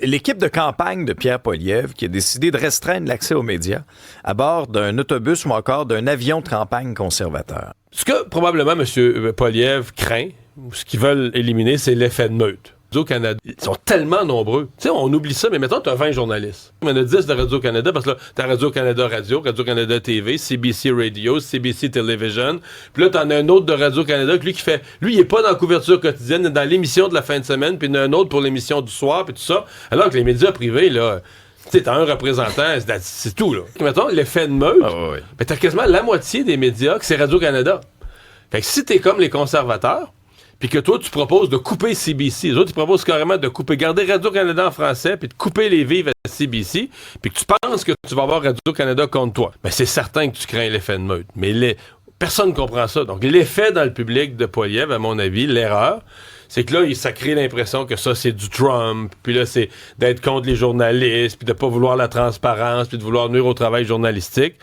l'équipe de campagne de Pierre Poilievre qui a décidé de restreindre l'accès aux médias à bord d'un autobus ou encore d'un avion de campagne conservateur. Ce que probablement M. Poilievre craint, ou ce qu'ils veulent éliminer, c'est l'effet de meute. Radio-Canada, ils sont tellement nombreux. Tu sais, on oublie ça, mais mettons, tu as 20 journalistes. Il y en a 10 de Radio-Canada, parce que là, tu as Radio-Canada Radio, Radio-Canada TV, CBC Radio, CBC Television. Puis là, tu en as un autre de Radio-Canada, lui qui fait... Lui, il est pas dans la couverture quotidienne, il est dans l'émission de la fin de semaine, puis il y en a un autre pour l'émission du soir, puis tout ça. Alors que les médias privés, là... Tu sais, t'as un représentant, c'est tout, là. Mettons, l'effet de meute, ben, t'as quasiment la moitié des médias que c'est Radio-Canada. Fait que si t'es comme les conservateurs, puis que toi, tu proposes de couper CBC. Les autres, ils proposent carrément de couper, garder Radio-Canada en français, puis de couper les vives à CBC, puis que tu penses que tu vas avoir Radio-Canada contre toi. Ben, c'est certain que tu crains l'effet de meute. Mais personne ne comprend ça. Donc, l'effet dans le public de Poilievre, à mon avis, l'erreur, c'est que là, ça crée l'impression que ça, c'est du Trump, puis là, c'est d'être contre les journalistes, puis de pas vouloir la transparence, puis de vouloir nuire au travail journalistique.